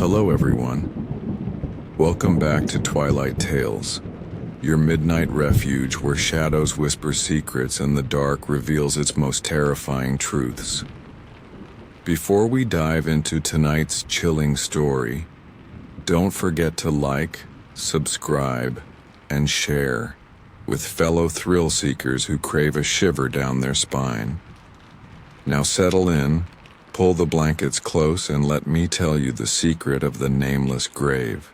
Hello everyone. Welcome back to Twilight Tales, your midnight refuge where shadows whisper secrets and the dark reveals its most terrifying truths. Before we dive into tonight's chilling story, don't forget to like, subscribe, and share with fellow thrill seekers who crave a shiver down their spine. Now settle in, pull the blankets close, and let me tell you the secret of the Nameless Grave.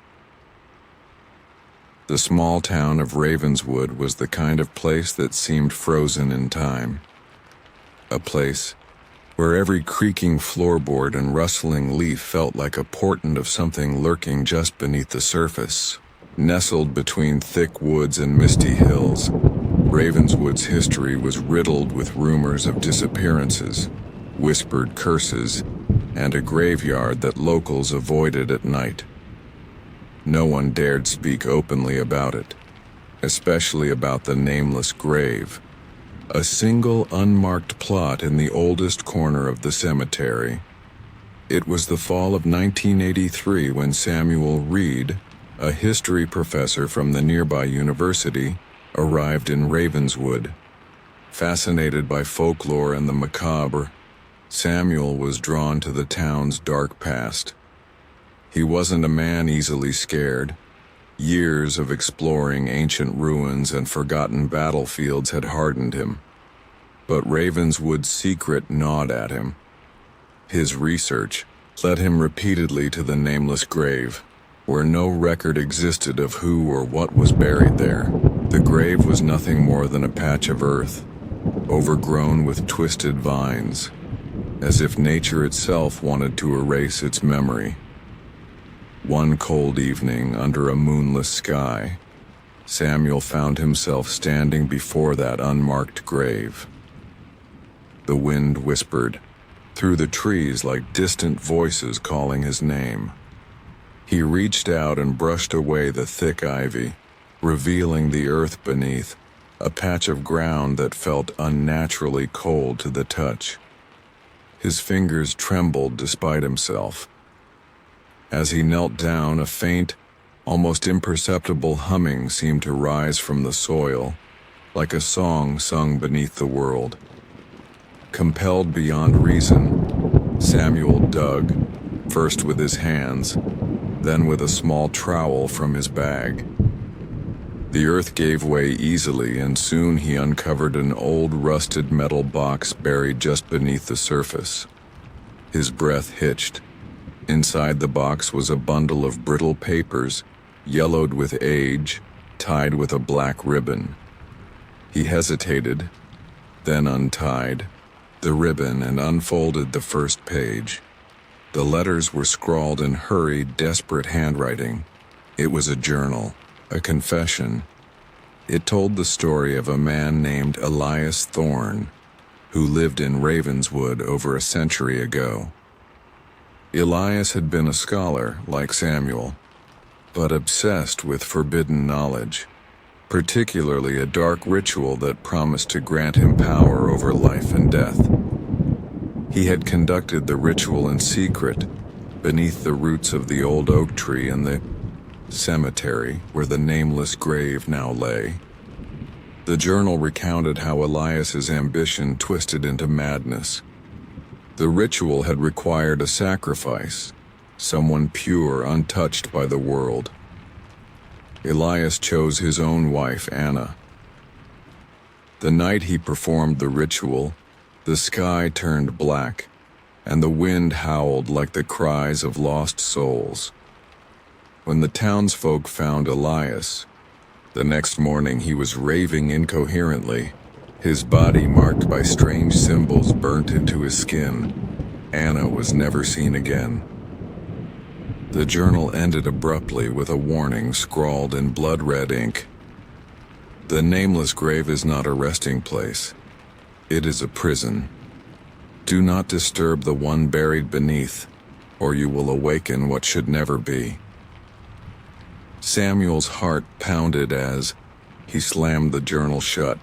The small town of Ravenswood was the kind of place that seemed frozen in time. A place where every creaking floorboard and rustling leaf felt like a portent of something lurking just beneath the surface. Nestled between thick woods and misty hills, Ravenswood's history was riddled with rumors of disappearances, whispered curses, and a graveyard that locals avoided at night. No one dared speak openly about it, especially about the Nameless Grave, a single unmarked plot in the oldest corner of the cemetery. It was the fall of 1983 when Samuel Reed, a history professor from the nearby university, arrived in Ravenswood. Fascinated by folklore and the macabre, Samuel was drawn to the town's dark past. He wasn't a man easily scared. Years of exploring ancient ruins and forgotten battlefields had hardened him. But Ravenswood's secret gnawed at him. His research led him repeatedly to the Nameless Grave, where no record existed of who or what was buried there. The grave was nothing more than a patch of earth, overgrown with twisted vines, as if nature itself wanted to erase its memory. One cold evening, under a moonless sky, Samuel found himself standing before that unmarked grave. The wind whispered through the trees like distant voices calling his name. He reached out and brushed away the thick ivy, revealing the earth beneath, a patch of ground that felt unnaturally cold to the touch. His fingers trembled despite himself. As he knelt down, a faint, almost imperceptible humming seemed to rise from the soil, like a song sung beneath the world. Compelled beyond reason, Samuel dug, first with his hands, then with a small trowel from his bag. The earth gave way easily, and soon he uncovered an old rusted metal box buried just beneath the surface. His breath hitched. Inside the box was a bundle of brittle papers, yellowed with age, tied with a black ribbon. He hesitated, then untied the ribbon and unfolded the first page. The letters were scrawled in hurried, desperate handwriting. It was a journal, a confession. It told the story of a man named Elias Thorne, who lived in Ravenswood over a century ago. Elias had been a scholar, like Samuel, but obsessed with forbidden knowledge, particularly a dark ritual that promised to grant him power over life and death. He had conducted the ritual in secret, beneath the roots of the old oak tree in the cemetery where the Nameless Grave now lay. The journal recounted how Elias's ambition twisted into madness. The ritual had required a sacrifice, someone pure, untouched by the world. Elias chose his own wife, Anna. The night he performed the ritual, the sky turned black, and the wind howled like the cries of lost souls. When the townsfolk found Elias, the next morning he was raving incoherently, his body marked by strange symbols burnt into his skin. Anna was never seen again. The journal ended abruptly with a warning scrawled in blood-red ink. The Nameless Grave is not a resting place. It is a prison. Do not disturb the one buried beneath, or you will awaken what should never be. Samuel's heart pounded as he slammed the journal shut.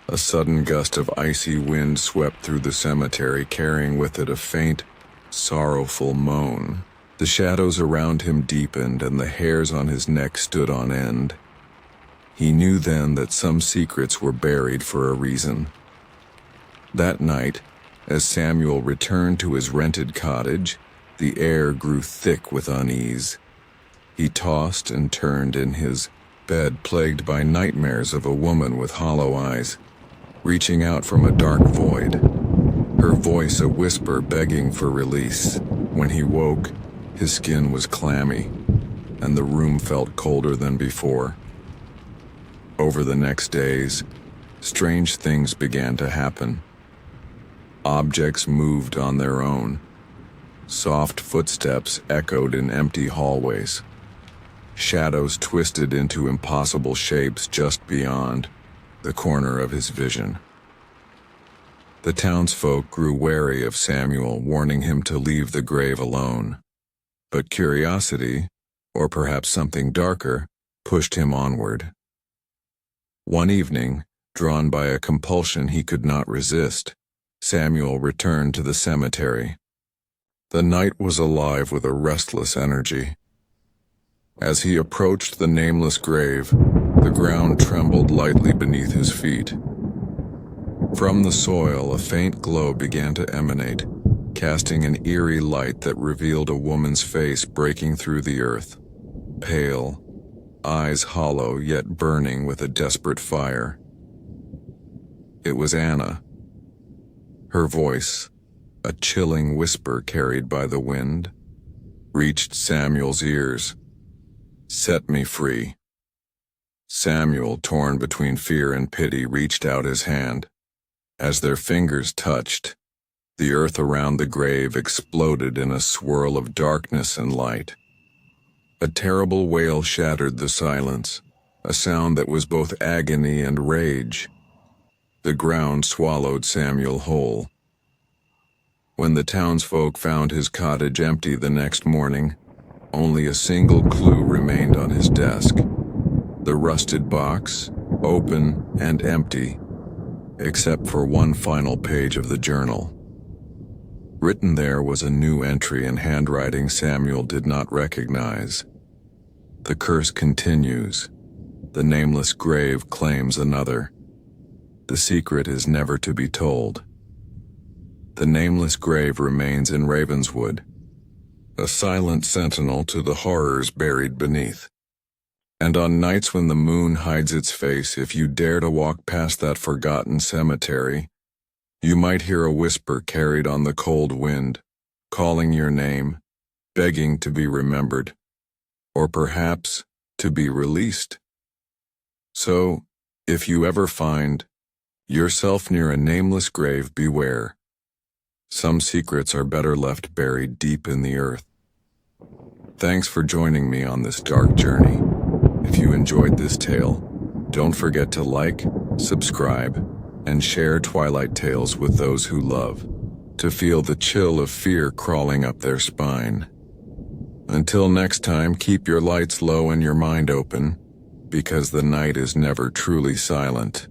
A sudden gust of icy wind swept through the cemetery, carrying with it a faint, sorrowful moan. The shadows around him deepened and the hairs on his neck stood on end. He knew then that some secrets were buried for a reason. That night, as Samuel returned to his rented cottage, the air grew thick with unease. He tossed and turned in his bed, plagued by nightmares of a woman with hollow eyes, reaching out from a dark void, her voice a whisper begging for release. When he woke, his skin was clammy, and the room felt colder than before. Over the next days, strange things began to happen. Objects moved on their own. Soft footsteps echoed in empty hallways. Shadows twisted into impossible shapes just beyond the corner of his vision. The townsfolk grew wary of Samuel, warning him to leave the grave alone. But curiosity, or perhaps something darker, pushed him onward. One evening, drawn by a compulsion he could not resist, Samuel returned to the cemetery. The night was alive with a restless energy. As he approached the nameless grave, the ground trembled lightly beneath his feet. From the soil, a faint glow began to emanate, casting an eerie light that revealed a woman's face breaking through the earth. Pale, eyes hollow yet burning with a desperate fire. It was Anna. Her voice, a chilling whisper carried by the wind, reached Samuel's ears. "Set me free." Samuel, torn between fear and pity, reached out his hand. As their fingers touched, the earth around the grave exploded in a swirl of darkness and light. A terrible wail shattered the silence, a sound that was both agony and rage. The ground swallowed Samuel whole. When the townsfolk found his cottage empty the next morning, only a single clue remained on his desk. The rusted box, open and empty, except for one final page of the journal. Written there was a new entry in handwriting Samuel did not recognize. The curse continues. The nameless grave claims another. The secret is never to be told. The nameless grave remains in Ravenswood, a silent sentinel to the horrors buried beneath. And on nights when the moon hides its face, if you dare to walk past that forgotten cemetery, you might hear a whisper carried on the cold wind, calling your name, begging to be remembered, or perhaps to be released. So, if you ever find yourself near a nameless grave, beware. Some secrets are better left buried deep in the earth. Thanks for joining me on this dark journey. If you enjoyed this tale, don't forget to like, subscribe, and share Twilight Tales with those who love, to feel the chill of fear crawling up their spine. Until next time, keep your lights low and your mind open, because the night is never truly silent.